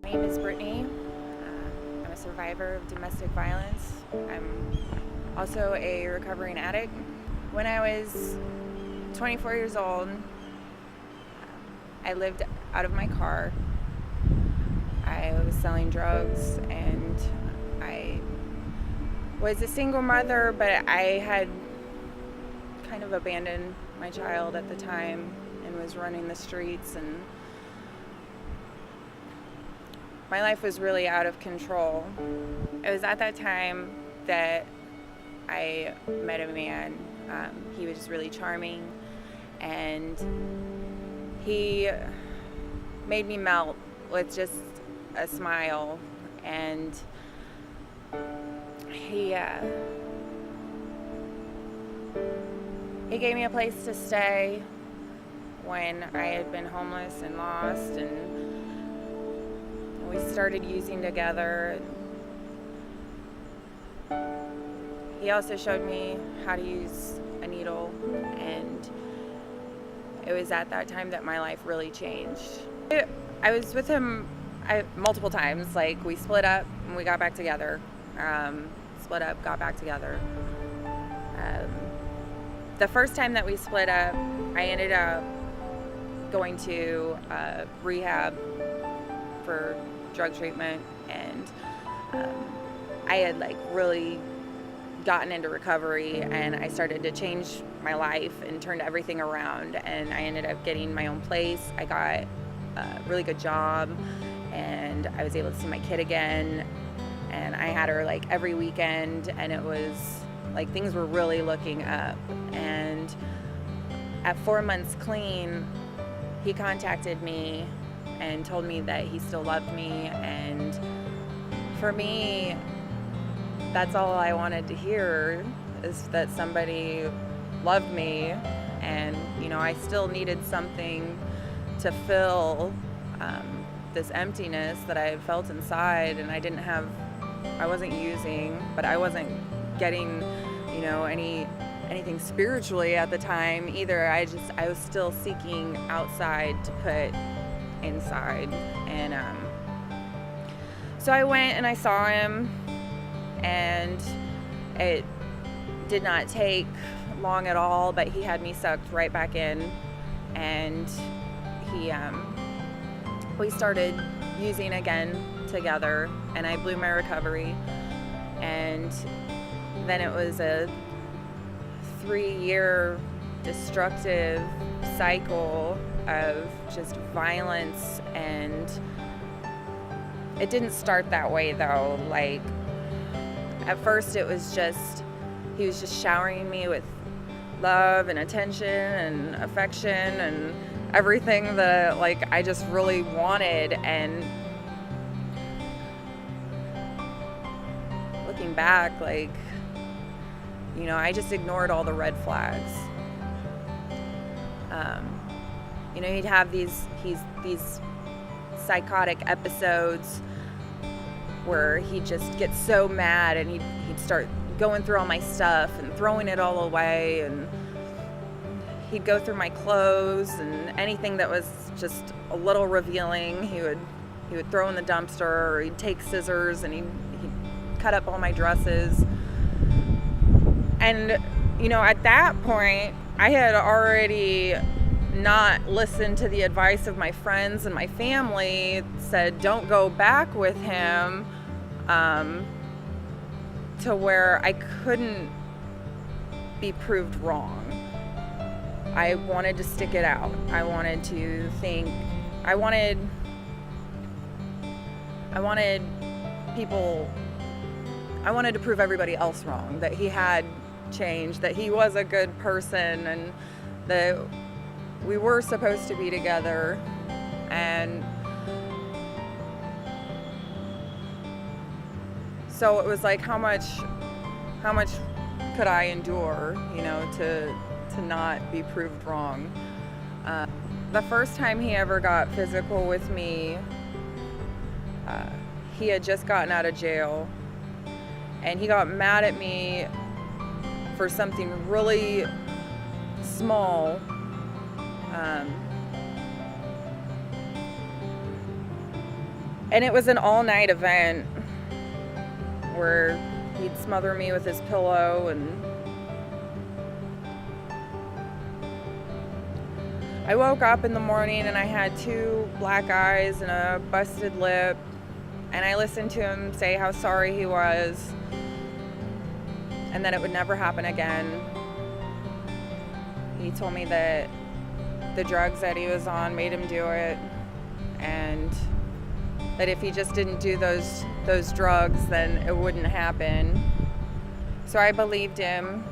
My name is Brittney. I'm a survivor of domestic violence. I'm also a recovering addict. When I was 24 years old, I lived out of my car. I was selling drugs and I was a single mother, but I had kind of abandoned my child at the time and was running the streets, and my life was really out of control. It was at that time that I met a man. He was just really charming, and he made me melt with just a smile. And he gave me a place to stay when I had been homeless and lost, and we started using together. He also showed me how to use a needle, and it was at that time that my life really changed. I was with him multiple times. Like, we split up and we got back together. Split up, got back together. The first time that we split up, I ended up going to rehab for drug treatment, and I had really gotten into recovery, and I started to change my life and turned everything around, and I ended up getting my own place. I got a really good job, and I was able to see my kid again, and I had her every weekend, and it was things were really looking up. And at 4 months clean, he contacted me and told me that he still loved me, and for me, that's all I wanted to hear, is that somebody loved me. And I still needed something to fill this emptiness that I had felt inside, and I wasn't using, but I wasn't getting anything spiritually at the time either. I was still seeking outside to put inside. And so I went and I saw him, and it did not take long at all, but he had me sucked right back in, and we started using again together, and I blew my recovery. And then it was a 3-year destructive cycle of just violence. And it didn't start that way though. At first it was just, he was just showering me with love and attention and affection and everything that I just really wanted. And looking back, I just ignored all the red flags. He'd have these psychotic episodes where he'd just get so mad, and he'd start going through all my stuff and throwing it all away, and he'd go through my clothes, and anything that was just a little revealing, he would throw in the dumpster, or he'd take scissors and he'd cut up all my dresses. And at that point, I had already not listened to the advice of my friends and my family. Said don't go back with him, to where I couldn't be proved wrong. I wanted to stick it out. I wanted to prove everybody else wrong, that he had changed, that he was a good person, and that we were supposed to be together. And so it was how much could I endure, to not be proved wrong. The first time he ever got physical with me, he had just gotten out of jail, and he got mad at me for something really small. And it was an all-night event where he'd smother me with his pillow, and I woke up in the morning and I had 2 black eyes and a busted lip, and I listened to him say how sorry he was and that it would never happen again. He told me that the drugs that he was on made him do it, and that if he just didn't do those drugs, then it wouldn't happen. So I believed him,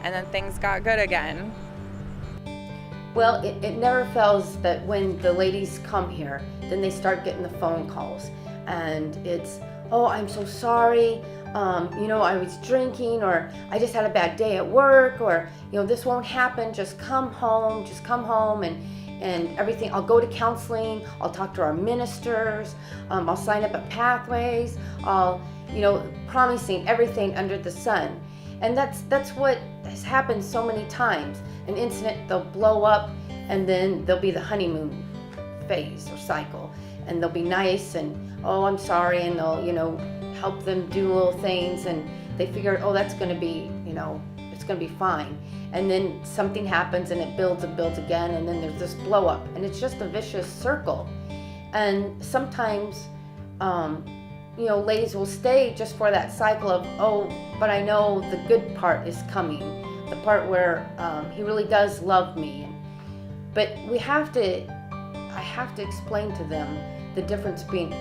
and then things got good again. Well, it never fails that when the ladies come here, then they start getting the phone calls. And it's, oh, I'm so sorry. I was drinking, or I just had a bad day at work, or, this won't happen. Just come home and everything. I'll go to counseling. I'll talk to our ministers. I'll sign up at Pathways. I'll, promising everything under the sun. And that's what has happened so many times. An incident, they'll blow up, and then there'll be the honeymoon phase or cycle, and they'll be nice and, oh, I'm sorry, and they'll, help them do little things, and they figure, oh, that's going to be, it's going to be fine. And then something happens and it builds and builds again, and then there's this blow up, and it's just a vicious circle. And sometimes, ladies will stay just for that cycle of, oh, but I know the good part is coming, the part where he really does love me. But I have to explain to them the difference between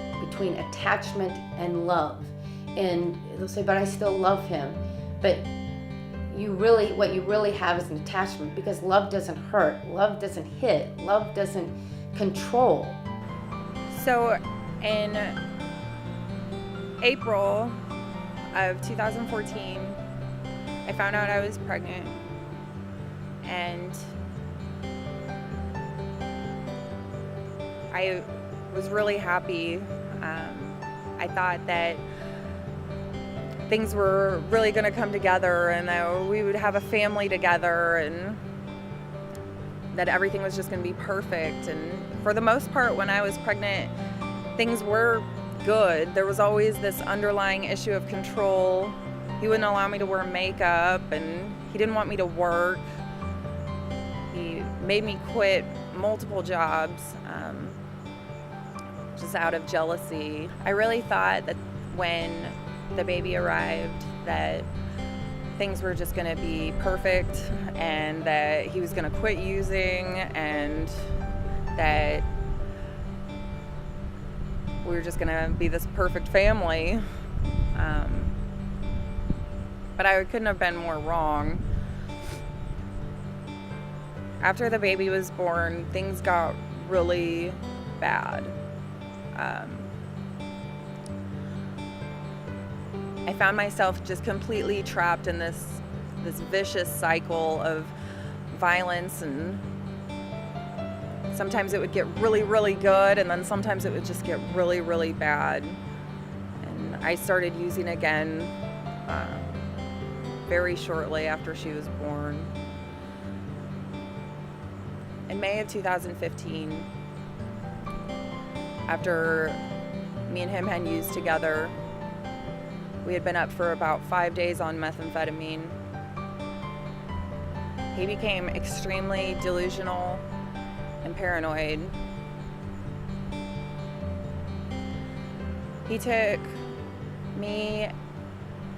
attachment and love. And they'll say, but I still love him. But what you really have is an attachment, because love doesn't hurt, love doesn't hit, love doesn't control. So in April of 2014, I found out I was pregnant, and I was really happy. I thought that things were really going to come together, and that we would have a family together, and that everything was just going to be perfect. And for the most part, when I was pregnant, things were good. There was always this underlying issue of control. He wouldn't allow me to wear makeup, and he didn't want me to work. He made me quit multiple jobs, just out of jealousy. I really thought that when the baby arrived, that things were just going to be perfect, and that he was going to quit using, and that we were just going to be this perfect family. But I couldn't have been more wrong. After the baby was born, things got really bad. I found myself just completely trapped in this vicious cycle of violence, and sometimes it would get really, really good, and then sometimes it would just get really, really bad. And I started using again very shortly after she was born. In May of 2015, after me and him had used together, we had been up for about 5 days on methamphetamine. He became extremely delusional and paranoid. He took me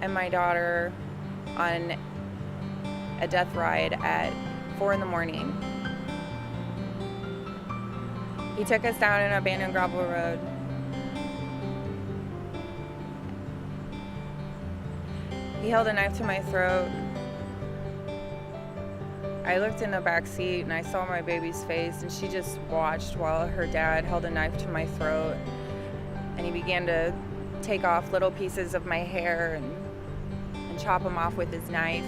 and my daughter on a death ride at 4 a.m. He took us down an abandoned gravel road. He held a knife to my throat. I looked in the back seat and I saw my baby's face, and she just watched while her dad held a knife to my throat. And he began to take off little pieces of my hair and chop them off with his knife.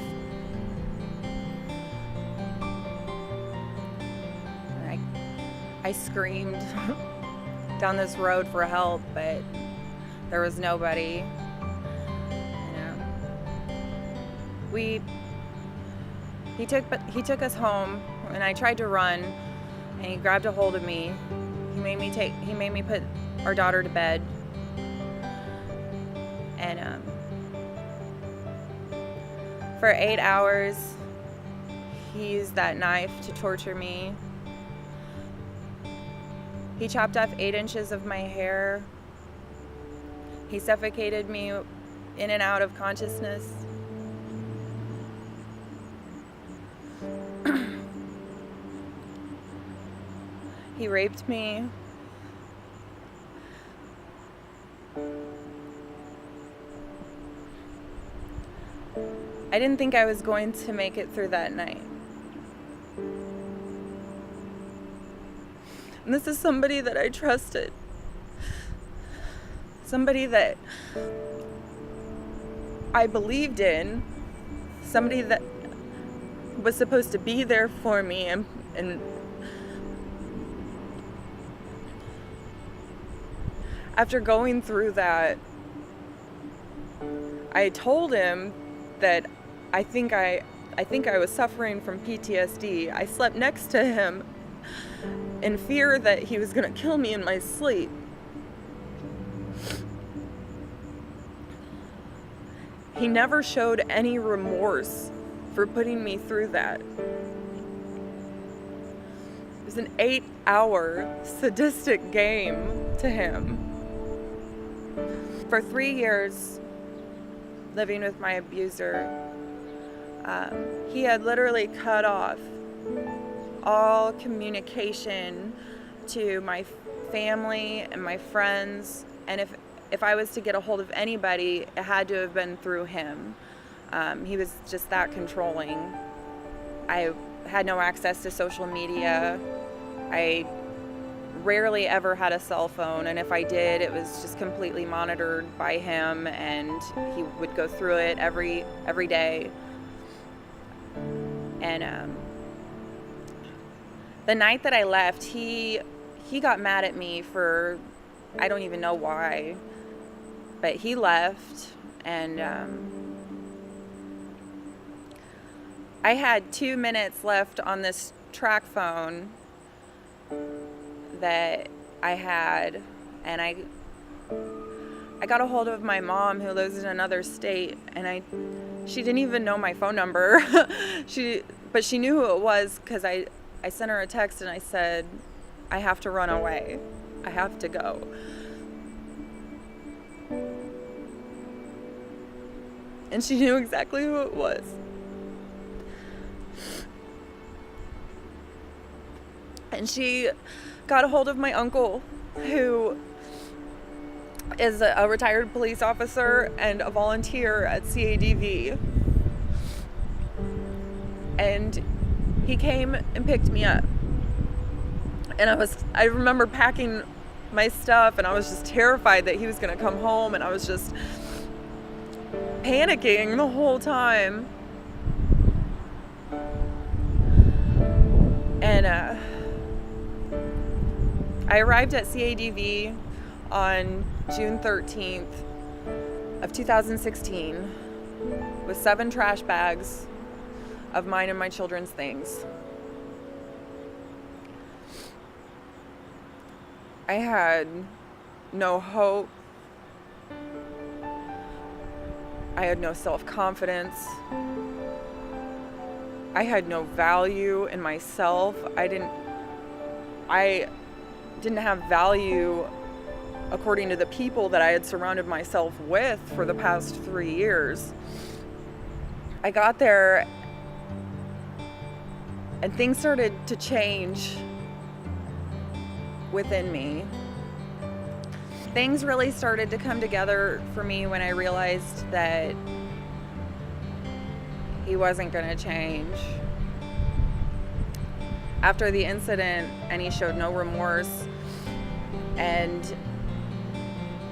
And I screamed down this road for help, but there was nobody. He took us home, and I tried to run, and he grabbed a hold of me. He made me put our daughter to bed. And for 8 hours, he used that knife to torture me. He chopped off 8 inches of my hair. He suffocated me in and out of consciousness. He raped me. I didn't think I was going to make it through that night. And this is somebody that I trusted. Somebody that I believed in. Somebody that was supposed to be there for me and after going through that, I told him that I think I was suffering from PTSD. I slept next to him in fear that he was going to kill me in my sleep. He never showed any remorse for putting me through that. It was an 8-hour sadistic game to him. For 3 years, living with my abuser, he had literally cut off all communication to my family and my friends, and if I was to get a hold of anybody, it had to have been through him. He was just that controlling. I had no access to social media. I rarely ever had a cell phone, and if I did, it was just completely monitored by him, and he would go through it every day. And the night that I left, he got mad at me for, I don't even know why, but he left, and I had 2 minutes left on this track phone that I had, and I got a hold of my mom, who lives in another state, and she didn't even know my phone number. But she knew who it was, because I sent her a text and I said, I have to run away. I have to go. And she knew exactly who it was. And she got a hold of my uncle, who is a retired police officer and a volunteer at CADV. And he came and picked me up. And I remember packing my stuff, and I was just terrified that he was going to come home, and I was just panicking the whole time. And I arrived at CADV on June 13th of 2016 with 7 trash bags of mine and my children's things. I had no hope. I had no self-confidence. I had no value in myself. I didn't have value according to the people that I had surrounded myself with for the past 3 years. I got there and things started to change within me. Things really started to come together for me when I realized that he wasn't going to change. After the incident, and he showed no remorse, and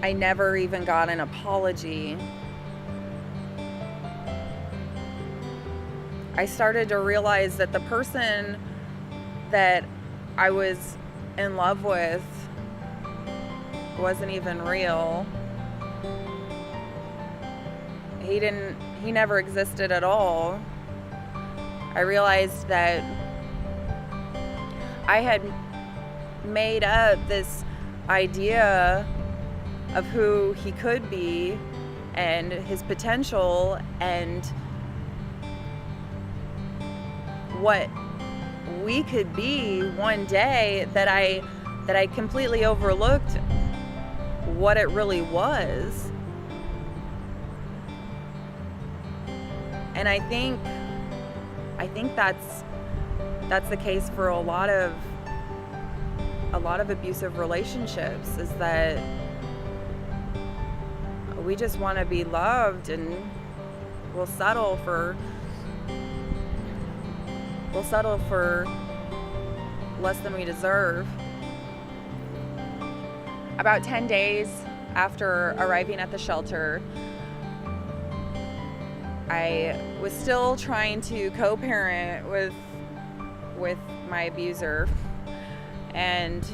I never even got an apology. I started to realize that the person that I was in love with wasn't even real. He never existed at all. I realized that I had made up this idea of who he could be and his potential and what we could be one day, that I completely overlooked what it really was. And I think that's the case for a lot of abusive relationships, is that we just want to be loved, and we'll settle for less than we deserve. About 10 days after arriving at the shelter, I was still trying to co-parent with my abuser, and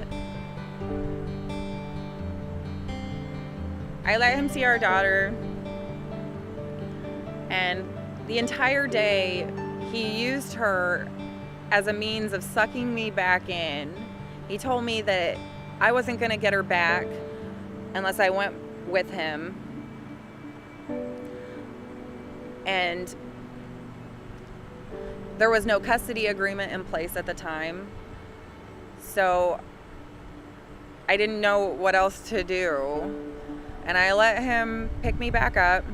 I let him see our daughter, and the entire day he used her as a means of sucking me back in. He told me that I wasn't going to get her back unless I went with him. And there was no custody agreement in place at the time, so I didn't know what else to do. And I let him pick me back up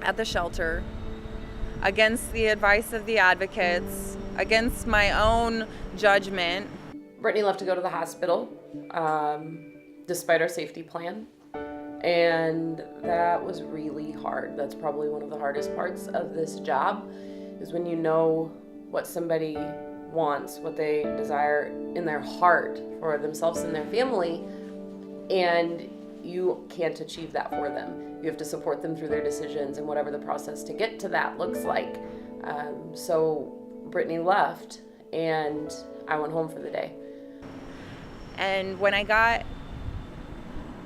at the shelter against the advice of the advocates, against my own judgment. Brittney left to go to the hospital despite our safety plan. And that was really hard. That's probably one of the hardest parts of this job, is when you know what somebody wants, what they desire in their heart for themselves and their family, and you can't achieve that for them. You have to support them through their decisions and whatever the process to get to that looks like. So Brittney left, and I went home for the day. And when I got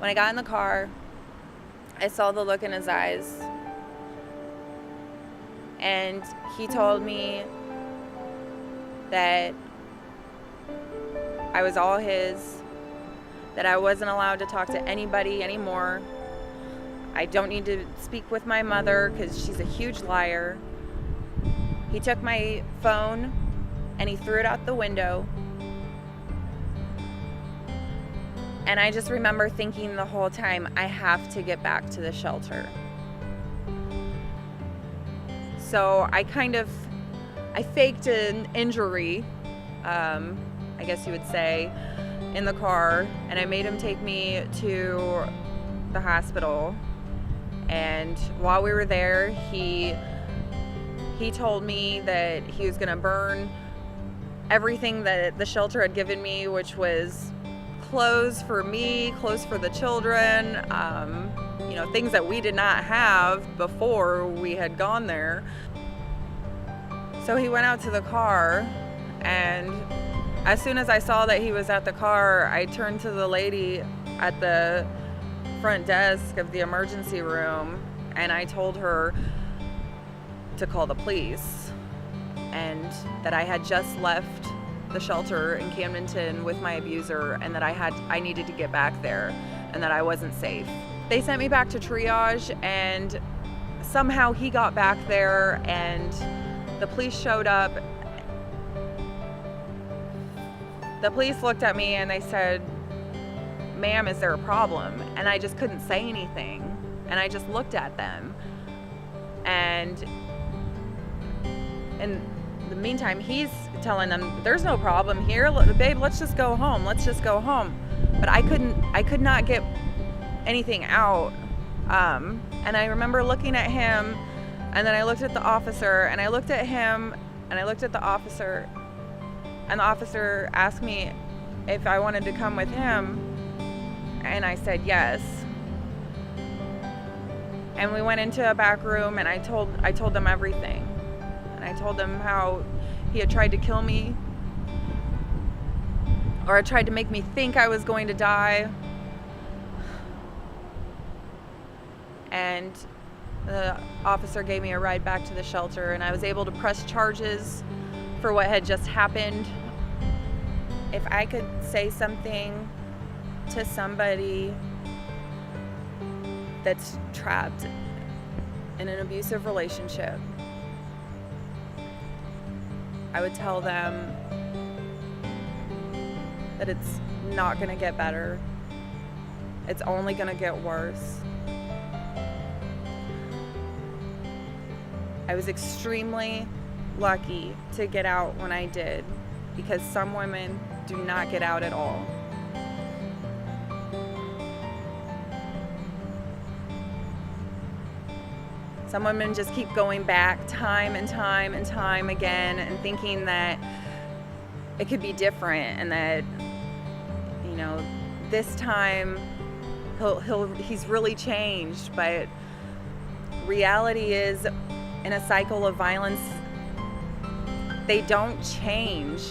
in the car, I saw the look in his eyes, and he told me that I was all his, that I wasn't allowed to talk to anybody anymore. I don't need to speak with my mother because she's a huge liar. He took my phone and he threw it out the window. And I just remember thinking the whole time, I have to get back to the shelter. So I faked an injury, I guess you would say, in the car, and I made him take me to the hospital. And while we were there, he told me that he was gonna burn everything that the shelter had given me, which was clothes for me, clothes for the children, things that we did not have before we had gone there. So he went out to the car, and as soon as I saw that he was at the car, I turned to the lady at the front desk of the emergency room, and I told her to call the police, and that I had just left the shelter in Camden with my abuser, and that I needed to get back there, and that I wasn't safe. They sent me back to triage, and somehow he got back there, and the police showed up. The police looked at me and they said, "Ma'am, is there a problem?" And I just couldn't say anything, and I just looked at them. And in the meantime, he's telling them, "There's no problem here, babe, let's just go home, But I could not get anything out. And I remember looking at him, and then I looked at the officer, and I looked at him, and I looked at the officer, and the officer asked me if I wanted to come with him, and I said yes. And we went into a back room, and I told them everything. And I told them how he had tried to kill me, or had tried to make me think I was going to die. And the officer gave me a ride back to the shelter, and I was able to press charges for what had just happened. If I could say something to somebody that's trapped in an abusive relationship, I would tell them that it's not going to get better. It's only going to get worse. I was extremely lucky to get out when I did, because some women do not get out at all. Some women just keep going back time and time and time again and thinking that it could be different and that, you know, this time he's really changed. But reality is, in a cycle of violence, they don't change.